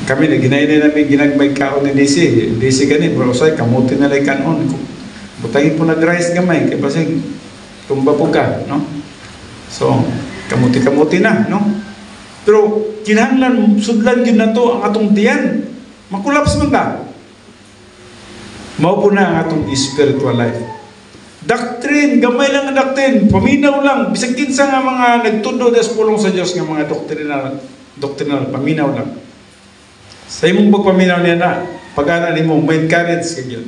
Kami na ginainay namin ginagmay kaon ni DC ganit, bro, say kamuti na lay kanon. Butangin po nag-rice gamay, kay basig tumba po ka, no? So, kamuti na, no? Pero kinahanglan sudlan gyud nato ang atong tiyan. Makulaps man ta. Mao po na ang atong spiritual life. Doctrine, gamay lang ang doctrine, paminaw lang, bisag kinsa nga mga nagtundo des pulong sa Dios nga mga doctrinal, paminaw lang. Sa imong pagpaminaw niya na, pag-ana nimo may encourage ka gyud.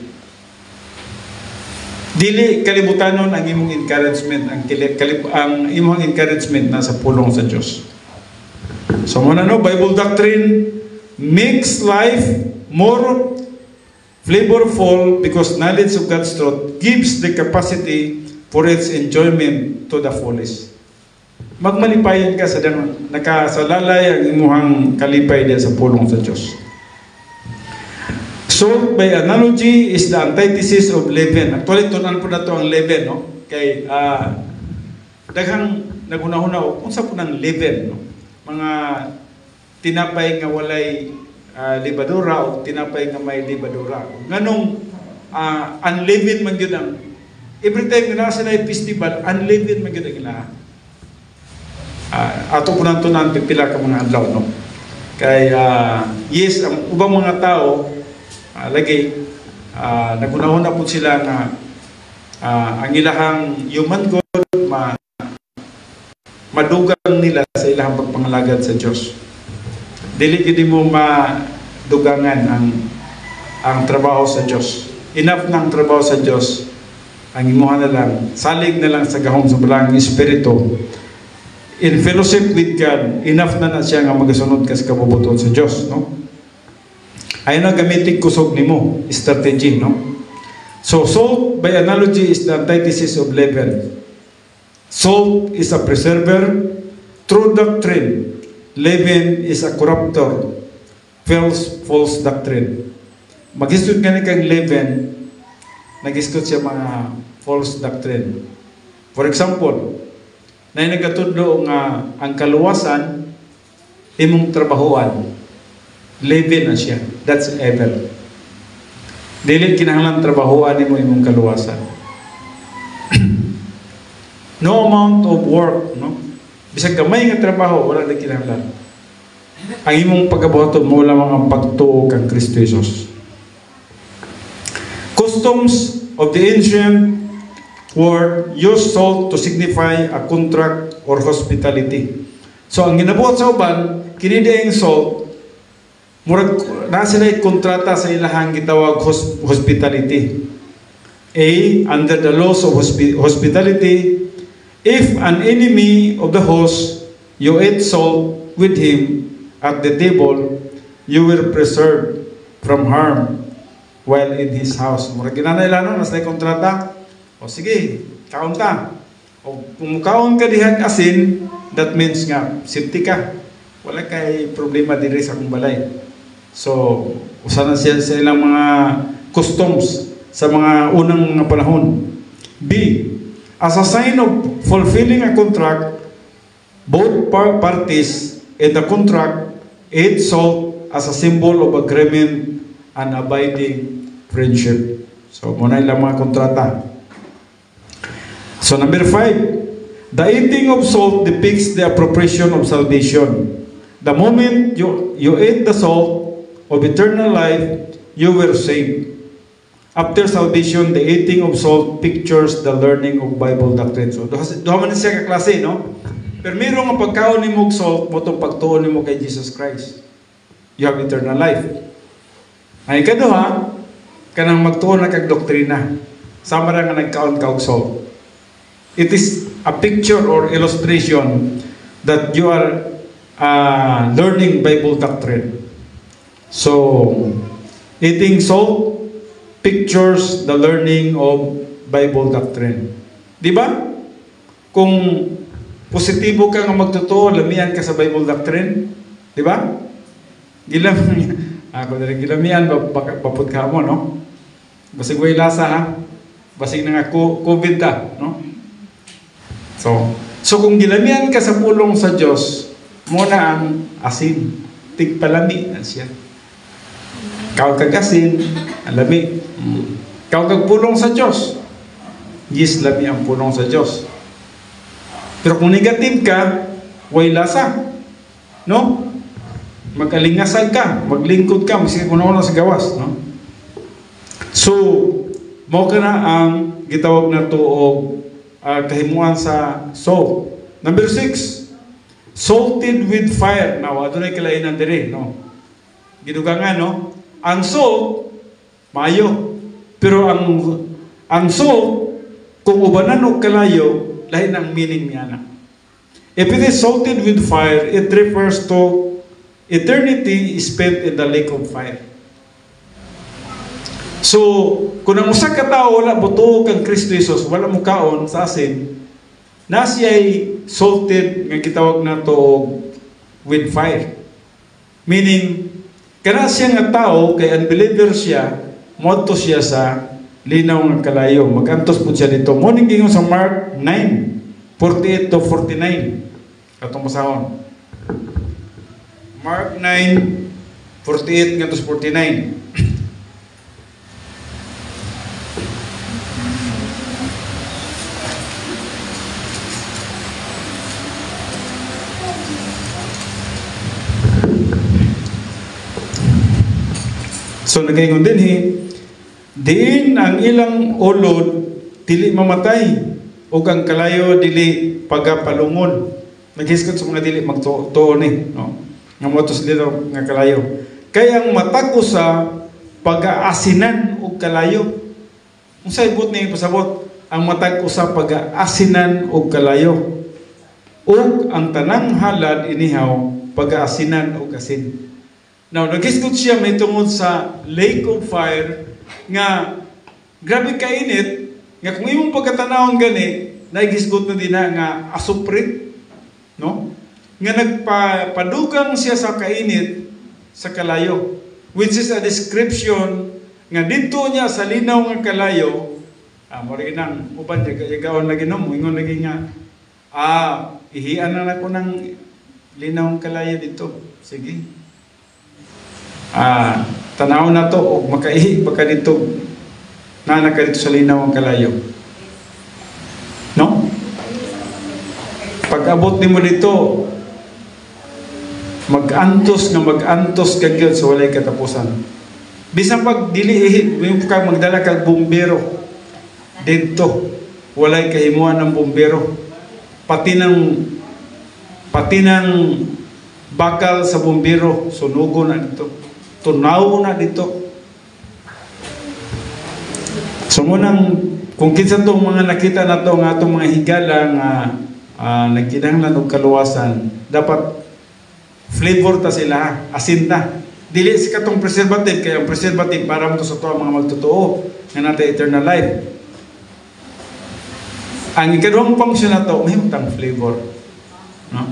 Dili kalibutanon ang imong encouragement, ang imong encouragement nasa pulong sa Dios. So muna Bible doctrine makes life more flavorful because knowledge of God's truth gives the capacity for its enjoyment to the fullest. Magmalipayan ka sa nakasalalay ang imuhang kalipay sa pulong sa Diyos. Salt by analogy is the antithesis of leaven. Actually, tunan po na ito ang leaven, no? Kay daghang naghuna-huna kung sa po ng leaven, no? Mga tinapay nga walay libadura o tinapay nga may libadura. Nganong unleavened man yun ang every time nga nasa na festival, unleavened man yun ang ila. Ato po nang tunan pipila ka mga adlaw, no? Kay yes, ang ubang mga tao lagi nagunahon po sila na ang ilahang human God madugang nila sa ilahang pagpangalagad sa Diyos. Dili gid mo madugangan ang trabaho sa Dios. Enough ng trabaho sa Dios. Ang imuha na lang, salig na lang sa gahom sa balang espiritu. In fellowship with God, enough na siya nga magasunod ka sa kabubuton sa Dios, no? Ay na gamitin kusog nimo, strategy, no? So salt by analogy is the antithesis of leaven. Salt is a preserver, true doctrine. Leaven is a corruptor, false doctrine. Mag-istud nga ni kang leaven, nag-istud siya mga false doctrine. For example, na nagatudlo nga ang kaluwasan, imong trabahoan, leaven na siya. That's evil. Dili kinahanglan trabahoan imong kaluwasan. No amount of work, no? Bisag gamay nga trabaho, wala na kinahanglan. Ang imong pagkabuhaton mo lamang ang pagtuo kang Kristo Jesus. Customs of the ancient world use salt to signify a contract or hospitality. So ang ginabuhat sa uban, kini ang salt, murag na sila kontrata sa ilahang gitawag hospitality. Under the laws of hospitality, if an enemy of the host, you ate salt with him at the table, you will preserve from harm while in his house. Mura ginanailanon, nasa kontrata. O sige, kaon ta. O kung kaon ka dihan asin, that means nga, safety ka. Wala kay problema diri sa akong balay. So, usahan siya sa ilang mga customs sa mga unang mga panahon. B, as a sign of fulfilling a contract, both parties in the contract ate salt as a symbol of agreement and abiding friendship. So, muna ilang mga kontrata. So, number 5, the eating of salt depicts the appropriation of salvation. The moment you ate the salt of eternal life, you were saved. After salvation, the eating of salt pictures the learning of Bible doctrine. So, duha man siya ka klase, no? Pero mayroong ang pagkaon ni mo salt, mo itong pagtuon ni mo kay Jesus Christ. You have eternal life. Ay ikaduha, kanang magtuon na kag doktrina. Sama ra nga nagkaon ka og salt. It is a picture or illustration that you are learning Bible doctrine. So, eating salt pictures the learning of Bible doctrine. Di ba? Kung positibo ka nga magtotoo, lamian ka sa Bible doctrine, di ba? Gilamian, paput ka mo, no? Basig way lasa, ha? Basig na nga COVID ta, no? So kung gilamian ka sa pulong sa Diyos, muna ang asin, tigpalami na siya. Kau kagasin, alami. Kau kagpulong sa Diyos, yes, lami ang pulong sa Diyos. Pero kung negative ka, way lasa, no? Magalingasag ka, maglingkod ka, maski kung na sa gawas, no? So, mao ka na ang gitawag na to og kahimuan sa salt. Number 6, salted with fire. Now, adunay kalainan diri, no? Gidugangan, no? Ang salt, maayo. Pero ang salt, kung ubanan o kalayo, lahi ang meaning niya na. If it is salted with fire, it refers to eternity spent in the lake of fire. So, kung ang usa ka tao wala buto kang Kristo Jesus, wala mo kaon sa asin, na siya'y salted nga gitawag na to with fire. Meaning, kana siya nga tao, kay unbeliever siya, moto siya sa linaw nga kalayo. Magantos po siya dito. Morning gingon sa Mark 9:48 to 49. Katong masahon. Mark 9:48 ngantos 49. So nagaingon din ang ilang ulod dili mamatay ug ang kalayo dili pagapalungon. Naghiskot sa mga dili magtuo ni, no? Nga motos dito nga kalayo. Kaya ang mata ko sa pag-aasinan og kalayo. Unsay ibot ni pasabot? Ang mata ko sa pag-aasinan og kalayo. Ug ang tanang halad inihaw pag-aasinan og asin. Now, nag-isgot siya may tungod sa lake of fire nga grabe kainit nga kung imong pagkatanawon gani nag-isgot na din nga asuprit, no? Nga nagpadugang siya sa kainit sa kalayo, which is a description nga dito niya sa linaw nga kalayo. Mori nang uban yagaon lagi no ingon lagi nga ihian na nako ng linaw nga kalayo dito. Sige. Tanaw na to o makaihi baka dito na dito sa linaw ang kalayo, no? Pag abot nimo dito mag-antos ka gyud sa walay katapusan. Bisan pag dili ka magdala kag bumbero dito, walay kahimuan ng bumbero, pati ng bakal sa bumbero sunugo na dito. Tunaw na dito. So munang kung kinsa tong mga nakita na to nga atong mga higala nga nagkinahanglan og kaluwasan, dapat flavor ta sila, asin ta. Dili sa katong preservative, kaya ang preservative para mo to sa to mga magtotoo nga natay eternal life. Ang ikaduhang function na to, may utang flavor, no?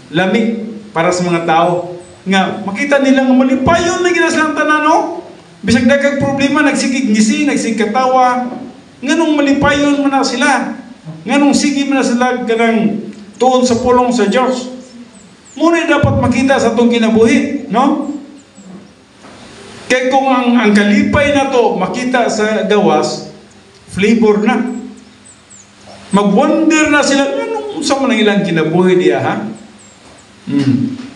Lamig para sa mga tao nga makita nila nga malipayon na ginaslang tanan, no? Bisag daghang problema nagsigig ngisi, nagsigkatawa, nganong malipayon man na sila, nganong sige man na sila kanang tuon sa pulong sa Dios. Muna dapat makita sa itong kinabuhi, no? Kaya kung ang kalipay na to makita sa gawas, flavor na. Mag-wonder na sila, anong sa man ang ilang kinabuhi diya, ha?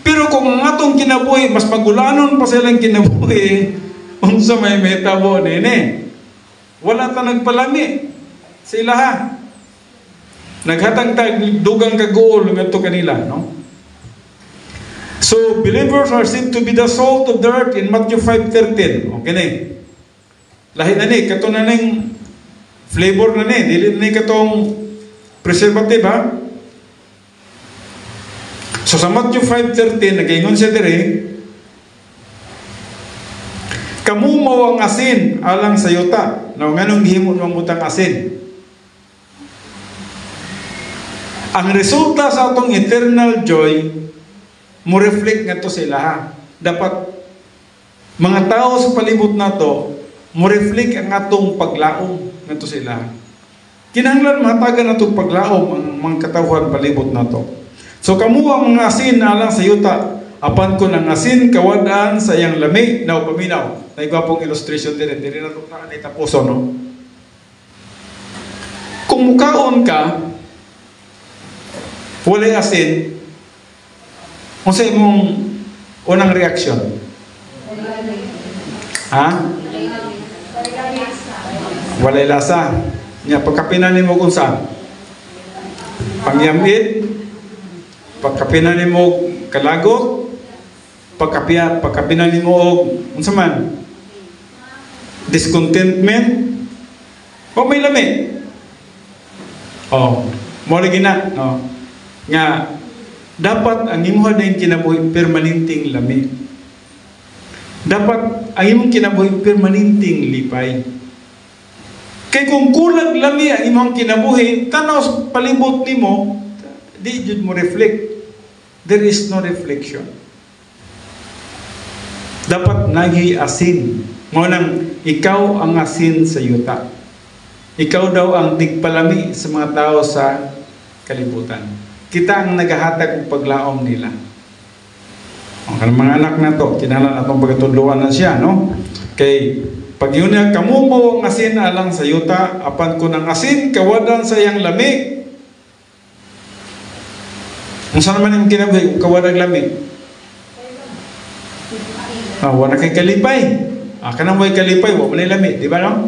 Pero kung ang atong kinabuhi, mas pagulanon pa silang kinabuhi, unsa may metabo nene. Wala ta nagpalami sila, ha? Naghatang tag dugang kagool ngadto kanila, no? So So, believers are said to be the salt of the earth in Matthew 5:13. Okay na eh. Lahi na ni, kato na ning flavor na ni, dili na ni katong preservative ha. So sa Matthew 5:13, nag-ingon siya dire, kamu mao ang asin alang sa yuta. Now, nganong gihimo ng butang asin? Ang resulta sa atong eternal joy, mo reflect nga to sila ha. Dapat, mga tao sa palibot na to, mo reflect ang atong paglaom nga to sila. Kinahanglan mahatagan atong paglaom ang mga katawhan palibot na to. So, kamu ang mga asin alang sa yuta, apan ko ng asin kawadaan sa iyang lami, na paminaw. Naigwapong illustration din na ito tapuso, no? Kung mukaon ka, walay asin, kung sa imong unang reaksyon? Ha? Walay lasa. Nya, pagkapinan mo kung saan? Pangyamit, pagkapinan mo kalagot, pagkapinan mo og unsa man? Discontentment, o may lami. Oh, mo lagi na, no. Nga dapat ang imong din kinabuhi permanenteng lami. Dapat ang imong kinabuhi permanenteng lipay. Kay kung kulang lami ang imong kinabuhi, tanaw sa palibot nimo, di jud mo reflect. There is no reflection. Dapat nagi asin. Mo nang ikaw ang asin sa yuta. Ikaw daw ang tigpalami sa mga tao sa kalibutan. Kita ang nagahatag ng paglaom nila. Ang mga anak na to, kinahanglan atong pagtudloan na siya, no? Kay pag yun na kamu mo ang asin alang sa yuta, apan ko ng asin kawadan sa iyang lami. Kung saan naman yung kinabuhi, kawadag lami? Wala kay kalipay. Kanang way kalipay, wala may lami, di ba no?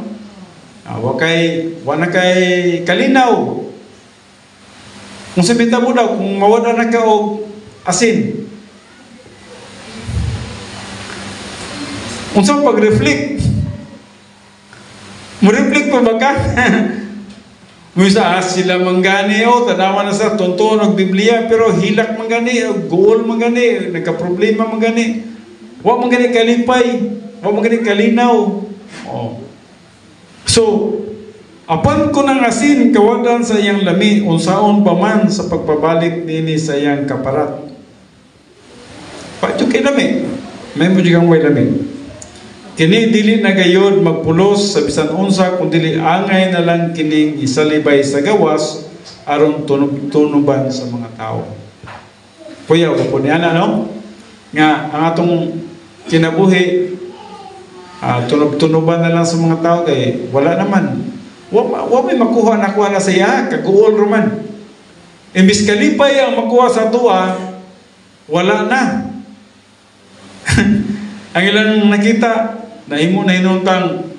Wala kay kalinaw. Kung sabita mo daw, kung mawala na ka o asin, kung saan pag-reflect, mo reflect pa ba ka? Misa sila manggani, tanawa na sa tuntuan ng Biblia, pero hilak manggani, goal manggani, nagka-problema manggani, huwag manggani kalipay, huwag manggani kalinaw. So, apan ko ng asin, kawadan sa iyang lami, unsaon pa man sa pagpabalik nini sa iyang kaparat. Paano kay lami? May mo diyang way lami. Kini dili na gayod magpulos sa bisan unsa kung dili angay na lang kining isalibay sa gawas aron tunuban sa mga tao. Kuya, po niya na, no? Nga, ang atong kinabuhi, tunuban na lang sa mga tao kay wala naman. Wa may makuha na sa iya, kaguol roman. Imbis kalipay ang makuha sa tuwa, wala na. Ang ilang nakita, nahimo na hinuntang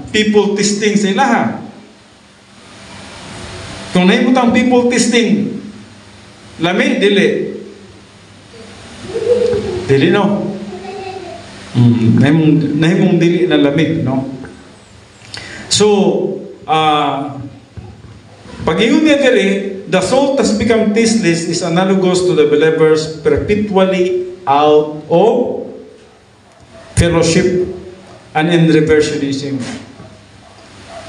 people testing sa ilaha. Kung nahimo tang people testing, lami, dili. Dili, no? Nahimong dili na lami, no? So, pag-iyon niya dili, the salt has become tasteless is analogous to the believers perpetually out of fellowship and in reversionism.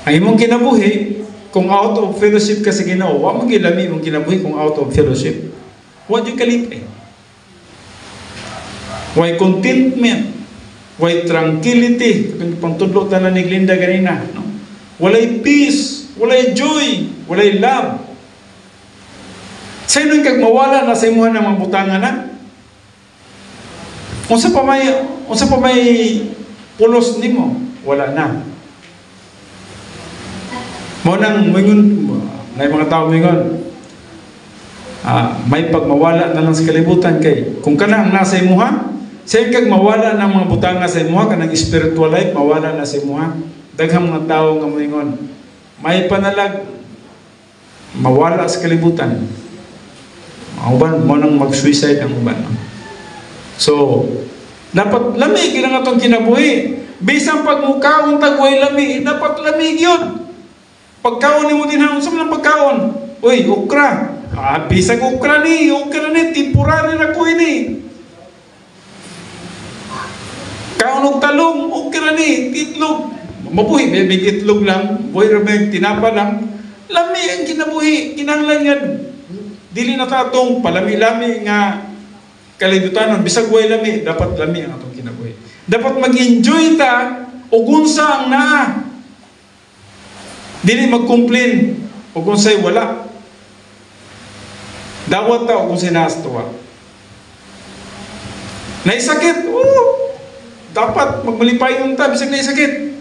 Ang imong kinabuhi, kung out of fellowship ka sa Ginoo, wa mo gilami imong kinabuhi kung out of fellowship. Wa di kalipay. Why contentment, why tranquility, kung pangtudlo tanan ni Glinda ganina, no? Walay peace, walay joy, walay love. Sa inyo kag mawala na sa imuha ng mga butangan na? Unsa pa may pulos nimo, wala na. Mo nang mingon, may mga tao mingon, may pagmawala na lang sa kalibutan kay kung kana ang nasa imuha, sa kag mawala ng mga butanga sa imuha, kanang spiritual life mawala na sa imuha. Daghang mga tao nga mingon, may panalag mawala sa kalibutan. Ang uban mo nang mag-suicide ang uban. So, dapat lamig yun ang atong kinabuhi. Bisang pagmukaon tagway lami, dapat lamig yun. Pagkaon ni mo din ang sa mga pagkaon. Uy, okra. Bisang okra ni, temporary na ko ini. Kaon og talong, okra ni, itlog. Mabuhi, may itlog lang, buhay ramig, tinapa lang. Lami ang kinabuhi, kinanglan yan. Dili na tatong palami-lami nga kalibutanon, bisag way lami, dapat lami ang atong kinabuhi. Dapat mag-enjoy ta, o gunsa ang naa. Dili mag-complain, o gunsay wala. Dawat ta, o gunsay naastuwa. Naisakit, dapat magmalipayon ta, bisag naisakit.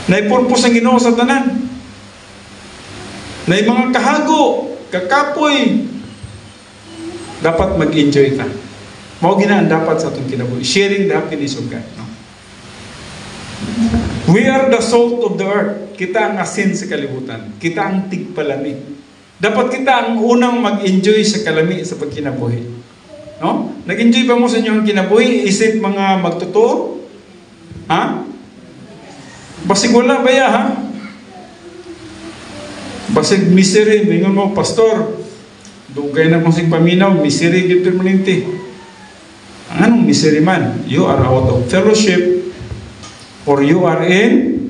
Naipurpos ang Ginoo sa tanan. Nay mga kahago, kakapoy. Dapat mag-enjoy ta. Mao ginaan dapat sa atong kinabuhi. Sharing the happiness of God. No? We are the salt of the earth. Kita ang asin sa kalibutan. Kita ang tigpalami. Dapat kita ang unang mag-enjoy sa kalami sa pagkinabuhi. No? Nag-enjoy ba mo sa inyong kinabuhi? Isip mga magtotoo? Ha? Basig wala ba ya, ha? Basig misery, mingon mo, pastor, dugay na kong paminaw, misery gito permanente. Ang anong misery man? You are out of fellowship or you are in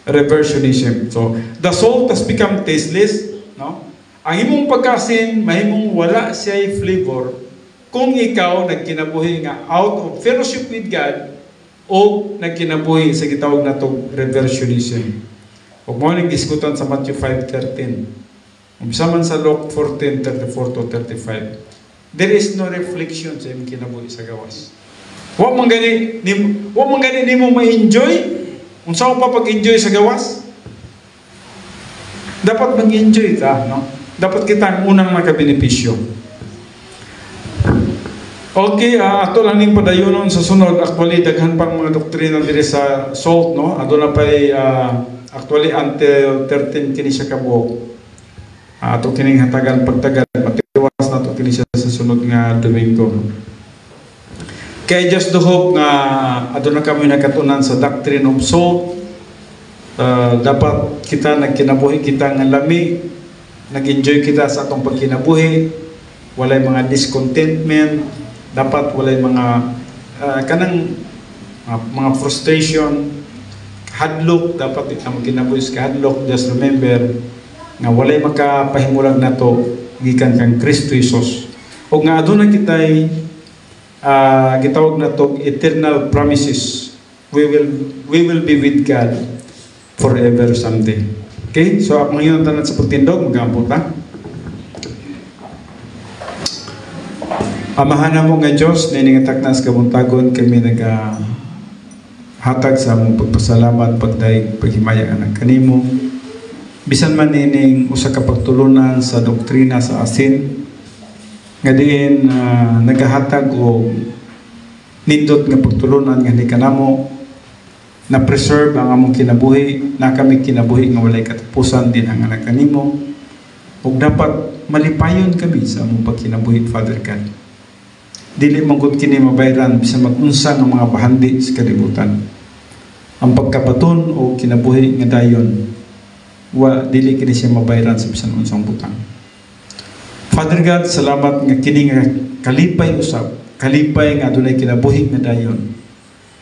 reversionism. So, the salt has become tasteless. No? Ang imong pagkasin, mahimong wala siya flavor kung ikaw nagkinabuhi nga out of fellowship with God o nagkinabuhi sa gitawag na itong reversionism. Huwag mo nang diskutan sa Matthew 5:13. Umpisa man sa Luke 14:34-35. There is no reflection sa imong kinabuhi sa gawas. Huwag man gani nimo ma-enjoy. Kung saan pa pag-enjoy sa gawas? Dapat mag-enjoy ka, no? Dapat kita ang unang makabenepisyo. Okay, ato lang ning padayonon sa sunod. Actually, daghan pang mga doktrina diri sa salt, no? Aduna pay actually until 13 kini siya kabuok. Ato kining hatagan pagtagal matiwas na to kini siya sa sunod nga Domingo. Kaya just to hope nga aduna kami nakatunan sa doctrine of salt. Dapat kita nagkinabuhi kita nga lami, nag-enjoy kita sa atong pagkinabuhi, walay mga discontentment. Dapat walay mga kanang mga frustration, hadlok. Dapat itang kinabuhi sa hadlok. Just remember nga walay makapahimulag na to gikan kang Kristo Jesus. O nga aduna kitay gitawag na to eternal promises. We will be with God forever someday. Okay? So ang ngayon tanan sa pagtindog, mag-ampot ha. Amahan mo nga Diyos, niningatak na sa kabuntagon, kami hatag sa mong pagpasalamat, pagdaig, paghimaya ang kanimo. Bisan man nining usa ka pagtulunan sa doktrina sa asin, nga diin nagahatag o nindot nga pagtulunan nga ni kanamo, na preserve ang among kinabuhi, na kami kinabuhi nga walay katapusan din ang anak kanimo. Ug dapat malipayon kami sa among pagkinabuhi, Father God. Dili manggod kini mabayran bisan mag-unsa nga mga bahandi sa kalibutan. Ang pagkabaton o kinabuhi nga dayon, dili kini siya mabayran sa bisan unsang butang. Father God, salamat nga kini nga kalipay usab, kalipay nga adunay kinabuhi nga dayon.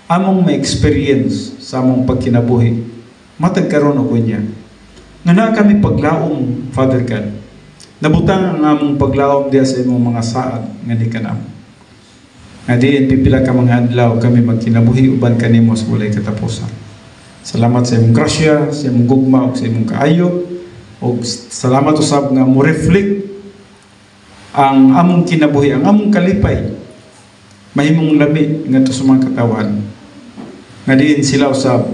Among ma-experience sa among pagkinabuhi, matag karon og unya. Nga na kami paglaom, Father God. Nabutang ang among paglaom diya sa imong mga saad nga di kanamo. Nga diin pipila ka mga adlaw kami magkinabuhi uban kanimo sa walay katapusan. Salamat sa imong grasya, sa imong gugma ug sa imong kaayo, ug salamat usab nga mo reflect ang among kinabuhi, ang among kalipay. Mahimong labi ngadto sa mga katawan. Nga diin sila usab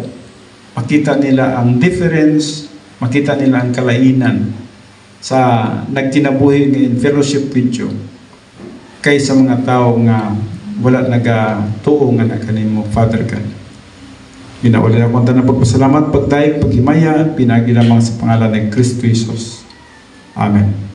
makita nila ang difference, makita nila ang kalainan sa nagkinabuhi nga in fellowship with you kaysa mga tao nga wala nagatuo nga na kanimo, Father God. Ginawala na konta na pagpasalamat, pagdayeg, paghimaya, pinagi lamang sa pangalan ng Kristo Jesus. Amen.